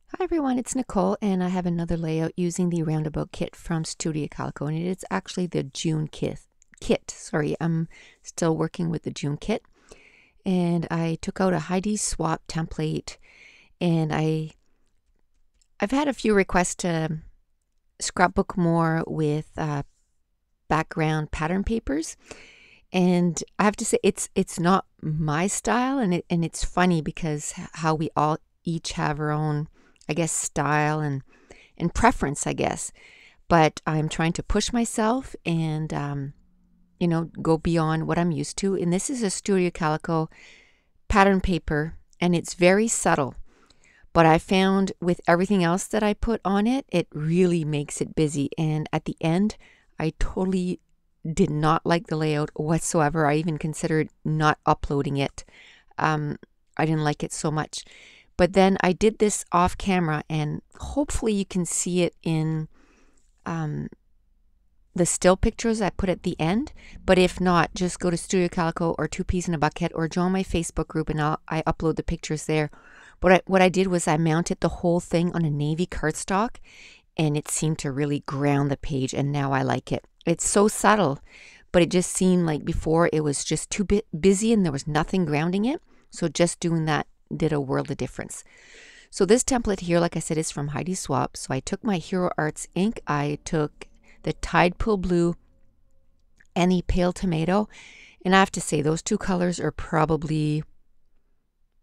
Hi everyone, it's Nicole and I have another layout using the Roundabout kit from Studio Calico, and it's actually the June kit. Sorry, I'm still working with the June kit. And I took out a Heidi swap template, and I've had a few requests to scrapbook more with background pattern papers. And I have to say it's not my style, and it's funny because how we all each have our own, I guess, style and preference, I guess. But I'm trying to push myself and go beyond what I'm used to. And this is a Studio Calico pattern paper, and it's very subtle. But I found with everything else that I put on it, it really makes it busy. And at the end, I totally did not like the layout whatsoever. I even considered not uploading it. I didn't like it so much. But then I did this off camera, and hopefully you can see it in the still pictures I put at the end. But if not, just go to Studio Calico or Two Peas in a Bucket or join my Facebook group, and I upload the pictures there. But what I did was I mounted the whole thing on a navy cardstock, and it seemed to really ground the page, and now I like it. It's so subtle, but it just seemed like before it was just too busy and there was nothing grounding it. So just doing that did a world of difference. So this template here, like I said, is from Heidi Swap. So I took my Hero Arts ink, I took the Tide Pool Blue and the Pale Tomato, and I have to say those two colors are probably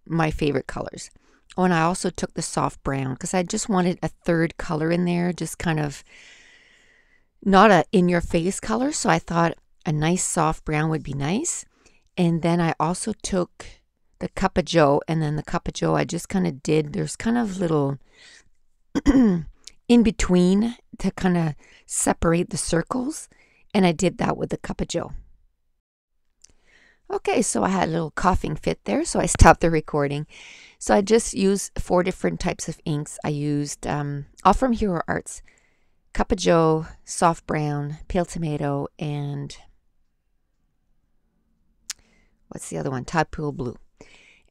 my favorite colors. Oh, and I also took the soft brown because I just wanted a third color in there, just kind of not a in-your-face color. So I thought a nice soft brown would be nice. And then I also took the Cup of Joe, and then the Cup of Joe I just kind of did, there's kind of little in between to kind of separate the circles, and I did that with the Cup of Joe. Okay, so I had a little coughing fit there, so I stopped the recording. So I just used 4 different types of inks. I used all from Hero Arts: Cup of Joe, soft brown, pale tomato, and what's the other one? Tide Pool Blue.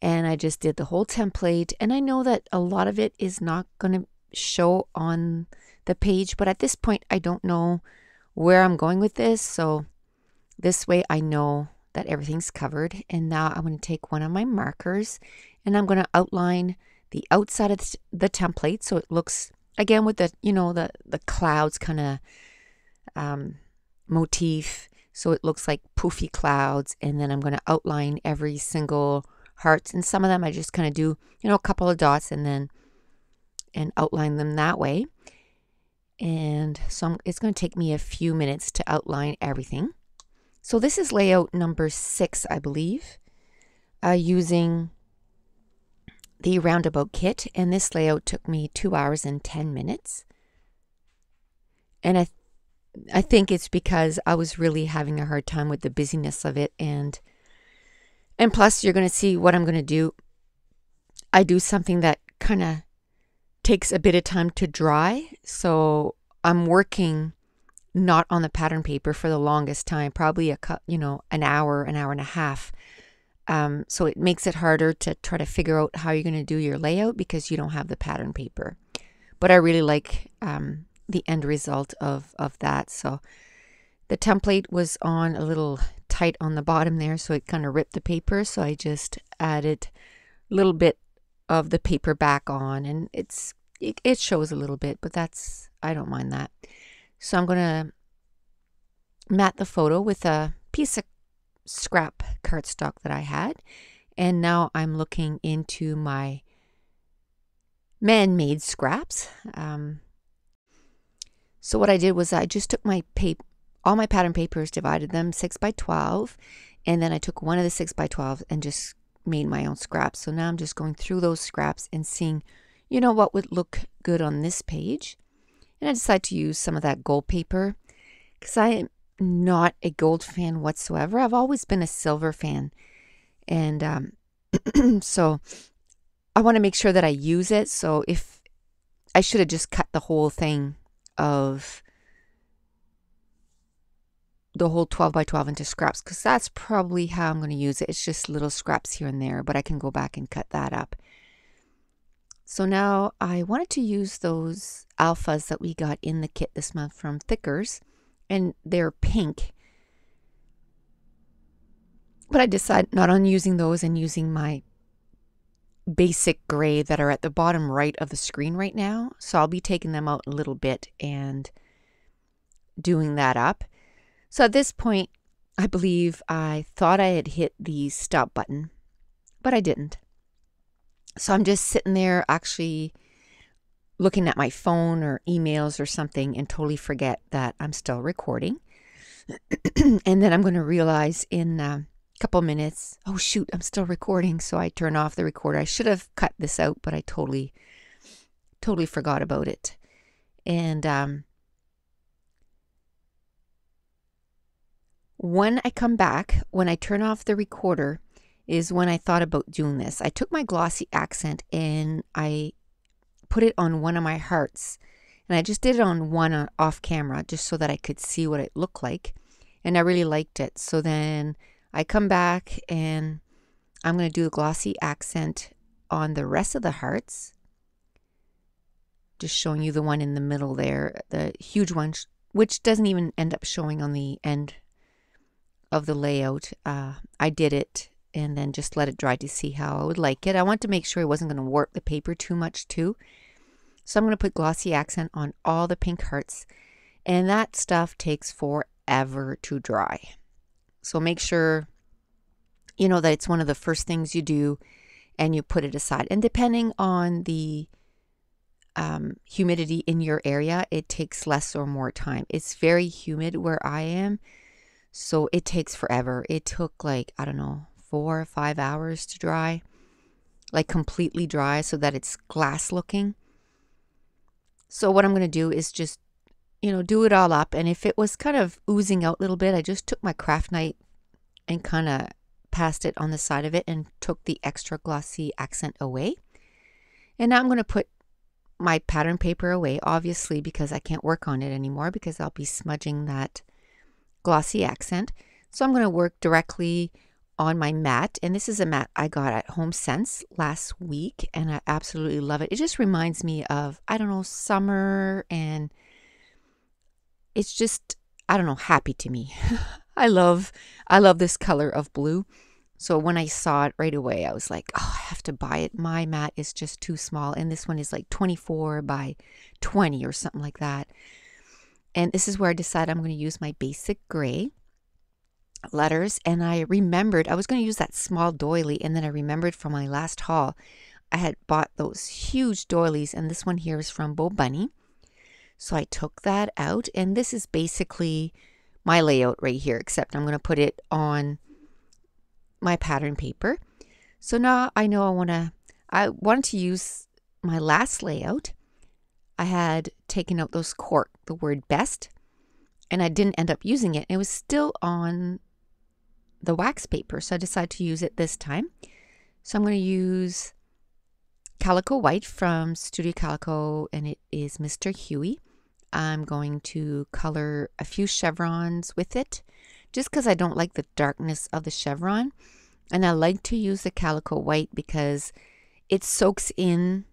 And I just did the whole template, and I know that a lot of it is not going to show on the page, but at this point I don't know where I'm going with this, so this way I know that everything's covered. And now I'm going to take one of my markers, and I'm going to outline the outside of the template so it looks, again, with the the clouds kind of motif, so it looks like poofy clouds. And then I'm going to outline every single hearts, and some of them I just kind of do a couple of dots and outline them that way. And so it's going to take me a few minutes to outline everything. So this is layout number 6, I believe, using the Roundabout kit, and this layout took me 2 hours and 10 minutes. And I think it's because I was really having a hard time with the busyness of it, and plus, you're going to see what I'm going to do. I do something that kind of takes a bit of time to dry. So I'm working not on the pattern paper for the longest time, probably an hour and a half. So it makes it harder to try to figure out how you're going to do your layout because you don't have the pattern paper. But I really like the end result of that. So the template was on a little tight on the bottom there, so it kind of ripped the paper. So I just added a little bit of the paper back on, and it shows a little bit, but I don't mind that. So I'm going to mat the photo with a piece of scrap cardstock that I had, and now I'm looking into my man-made scraps. So what I did was I just took all my pattern papers, divided them 6 by 12, and then I took one of the 6 by 12 and just made my own scraps. So now I'm just going through those scraps and seeing, what would look good on this page. And I decided to use some of that gold paper because I am not a gold fan whatsoever. I've always been a silver fan, and so I want to make sure that I use it. So if I should have just cut the whole thing of the whole 12 by 12 into scraps, because that's probably how I'm going to use it. It's just little scraps here and there, but I can go back and cut that up. So now I wanted to use those alphas that we got in the kit this month from Thickers, and they're pink. But I decided not on using those and using my basic gray that are at the bottom right of the screen right now. So I'll be taking them out a little bit and doing that up. So at this point, I believe I thought I had hit the stop button, but I didn't. So I'm just sitting there actually looking at my phone or emails or something and totally forget that I'm still recording. And then I'm going to realize in a couple minutes, oh shoot, I'm still recording. So I turn off the recorder. I should have cut this out, but I totally forgot about it. And when I come back, when I turn off the recorder, is when I thought about doing this. I took my glossy accent and I put it on one of my hearts. And I just did it on one off camera just so that I could see what it looked like. And I really liked it. So then I come back and I'm going to do the glossy accent on the rest of the hearts. Just showing you the one in the middle there, the huge one, which doesn't even end up showing on the end of the layout. I did it and then just let it dry to see how I would like it. I want to make sure I wasn't going to warp the paper too much too. So I'm going to put glossy accent on all the pink hearts, and that stuff takes forever to dry. So make sure you know that it's one of the first things you do and you put it aside. And depending on the humidity in your area, it takes less or more time. It's very humid where I am, so it takes forever. It took like, I don't know, 4 or 5 hours to dry, like completely dry so that it's glass looking. So what I'm going to do is just, do it all up. And if it was kind of oozing out a little bit, I just took my craft knife and kind of passed it on the side of it and took the extra glossy accent away. And now I'm going to put my pattern paper away, obviously, because I can't work on it anymore because I'll be smudging that glossy accent. So I'm going to work directly on my mat, and this is a mat I got at Home Sense last week, and I absolutely love it. It just reminds me of, I don't know, summer, and it's just, I don't know, happy to me. I love this color of blue. So when I saw it right away, I was like, oh, I have to buy it. My mat is just too small, and this one is like 24 by 20 or something like that. And this is where I decided I'm going to use my basic gray letters. And I remembered I was going to use that small doily, and then I remembered from my last haul I had bought those huge doilies, and this one here is from Bo Bunny. So I took that out, and this is basically my layout right here, except I'm going to put it on my pattern paper. So now I know I wanted to use my last layout. I had taken out those cork, the word best, and I didn't end up using it. It was still on the wax paper, so I decided to use it this time. So I'm going to use Calico White from Studio Calico, and it is Mr. Huey. I'm going to color a few chevrons with it, just because I don't like the darkness of the chevron. And I like to use the Calico White because it soaks in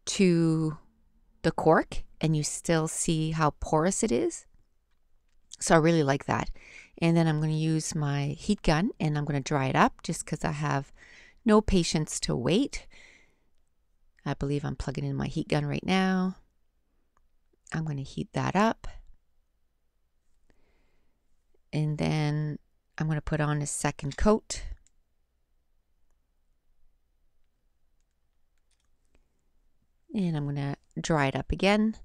to the cork, and you still see how porous it is. So I really like that. And then I'm going to use my heat gun, and I'm going to dry it up just because I have no patience to wait. I believe I'm plugging in my heat gun right now. I'm going to heat that up. And then I'm going to put on a second coat. And I'm going to dry it up again.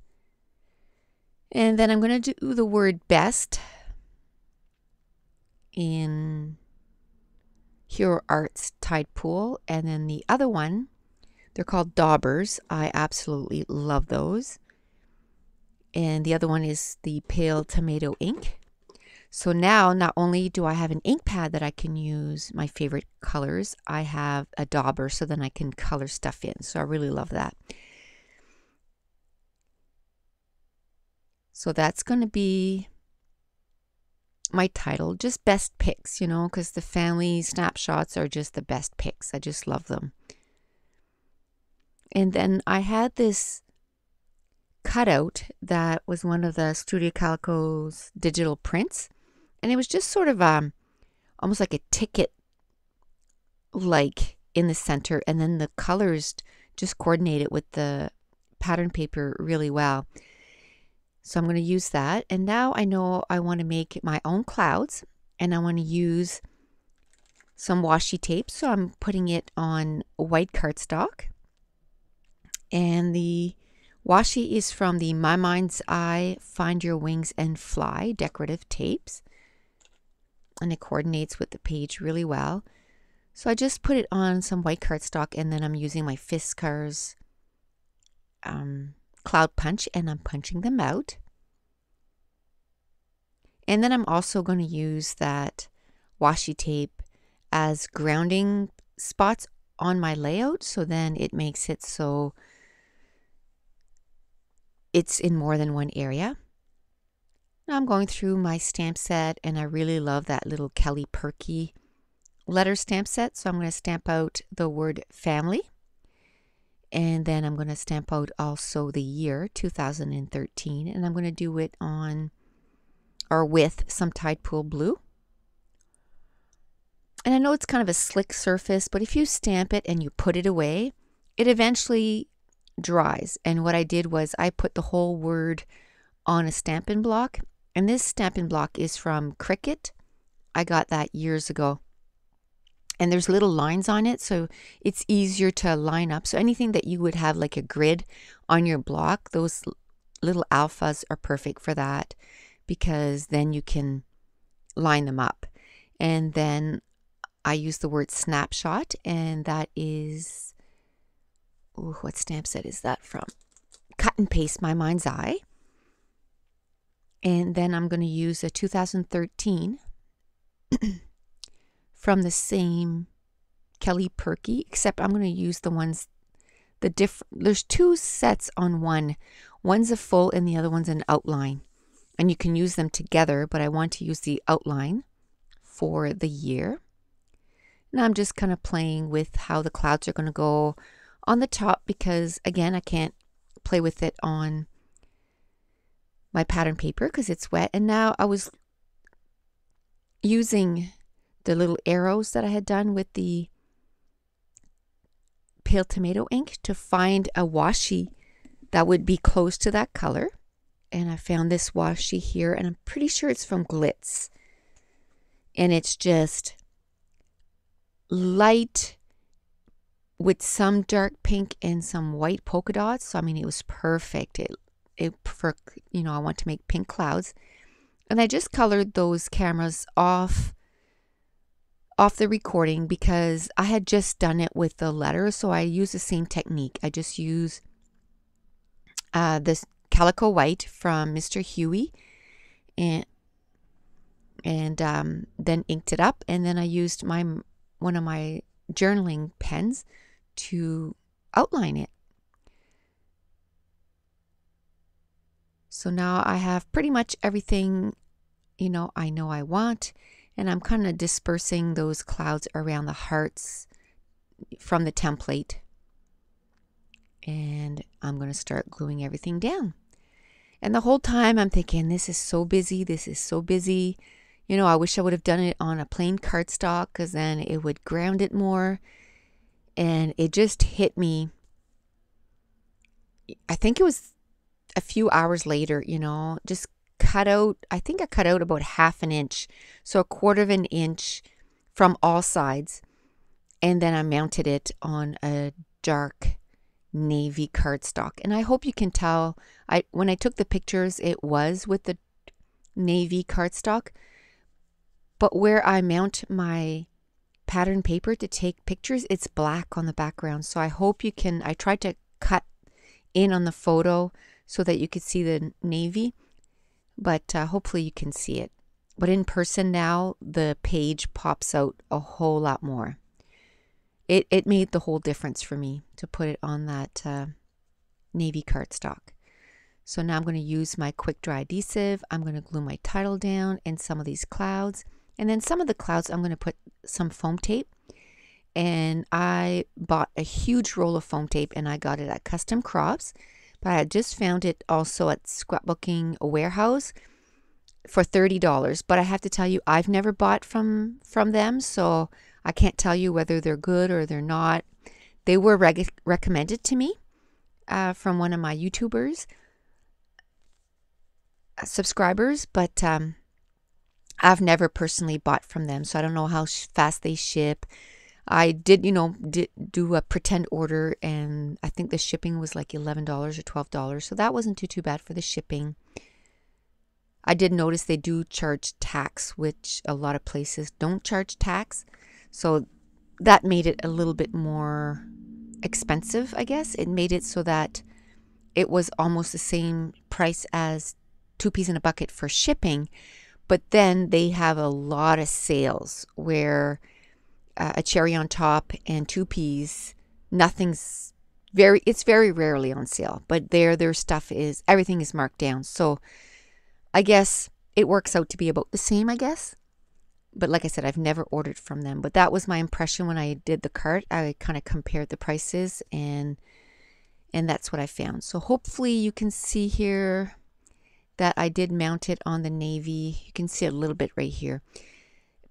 And then I'm going to do the word best in Hero Arts Tide Pool. And then the other one, they're called daubers. I absolutely love those. And the other one is the Pale Tomato ink. So now not only do I have an ink pad that I can use my favorite colors, I have a dauber so then I can color stuff in. So I really love that. So that's going to be my title, just best picks, because the family snapshots are just the best picks. I just love them. And then I had this cutout that was one of the Studio Calico's digital prints. And it was just sort of almost like a ticket like in the center. And then the colors just coordinated with the pattern paper really well. So I'm going to use that. And now I know I want to make my own clouds. And I want to use some washi tape. So I'm putting it on white cardstock. And the washi is from the My Mind's Eye Find Your Wings and Fly decorative tapes. And it coordinates with the page really well. So I just put it on some white cardstock, and then I'm using my Fiskars cloud punch, and I'm punching them out. And then I'm also going to use that washi tape as grounding spots on my layout, so then it makes it so it's in more than one area. Now I'm going through my stamp set, and I really love that little Kelly Perky letter stamp set. So I'm going to stamp out the word family. And then I'm going to stamp out also the year 2013. And I'm going to do it on or with some Tide Pool Blue. And I know it's kind of a slick surface, but if you stamp it and you put it away, it eventually dries. And what I did was I put the whole word on a Stampin' Block. And this Stampin' Block is from Cricut. I got that years ago. And there's little lines on it, so it's easier to line up. So anything that you would have like a grid on your block, those little alphas are perfect for that, because then you can line them up. And then I use the word snapshot, and that is, ooh, what stamp set is that from? Cut and Paste My Mind's Eye. And then I'm going to use a 2013 from the same Kelly Perky, except I'm going to use the ones, there's two sets on one. One's a full and the other one's an outline. And you can use them together, but I want to use the outline for the year. Now I'm just kind of playing with how the clouds are going to go on the top, because again, I can't play with it on my pattern paper because it's wet. And now I was using the little arrows that I had done with the pale tomato ink to find a washi that would be close to that color. And I found this washi here, and I'm pretty sure it's from Glitz. And it's just light with some dark pink and some white polka dots. So I mean, it was perfect. It for, you know, I want to make pink clouds. And I just colored those cameras off the recording because I had just done it with the letter. So I use the same technique. I just use this Calico white from Mr. Huey and then inked it up. And then I used one of my journaling pens to outline it. So now I have pretty much everything, you know I want. And I'm kind of dispersing those clouds around the hearts from the template. And I'm going to start gluing everything down. And the whole time I'm thinking, this is so busy. This is so busy. You know, I wish I would have done it on a plain cardstock because then it would ground it more. And it just hit me. I think it was a few hours later, you know, just cut out, I think I cut out about 1/2 inch, so 1/4 inch from all sides, and then I mounted it on a dark navy cardstock. And I hope you can tell, when I took the pictures, it was with the navy cardstock, but where I mount my pattern paper to take pictures, it's black on the background. So I hope you can, I tried to cut in on the photo so that you could see the navy, but hopefully you can see it. But in person now, the page pops out a whole lot more. It made the whole difference for me to put it on that navy cardstock. So now I'm going to use my quick dry adhesive. I'm going to glue my title down and some of these clouds. And then some of the clouds I'm going to put some foam tape. and I bought a huge roll of foam tape, and I got it at Custom Crops, but I had just found it also at Scrapbooking Warehouse for $30. But I have to tell you, I've never bought from them, so I can't tell you whether they're good or they're not. They were recommended to me from one of my YouTubers subscribers, but I've never personally bought from them, so I don't know how fast they ship. I did do a pretend order, and I think the shipping was like $11 or $12, so that wasn't too bad for the shipping. I did notice they do charge tax, which a lot of places don't charge tax, so that made it a little bit more expensive, I guess. It made it so that it was almost the same price as 2 peas in a bucket for shipping, but then they have a lot of sales where a cherry on top and 2 peas, it's very rarely on sale, but their stuff is, everything is marked down. So I guess it works out to be about the same, I guess. But like I said, I've never ordered from them, but that was my impression when I did the cart. I kind of compared the prices, and that's what I found. So hopefully you can see here that I did mount it on the navy. You can see it a little bit right here.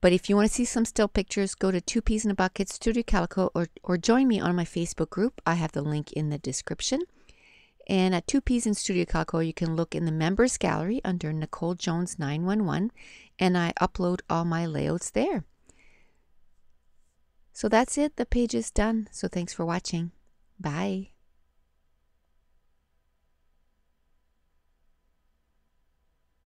But if you want to see some still pictures, go to 2 Peas in a Bucket Studio Calico, or join me on my Facebook group. I have the link in the description. And at 2 Peas in Studio Calico, you can look in the members gallery under Nicole Jones 911, and I upload all my layouts there. So that's it. The page is done. So thanks for watching. Bye.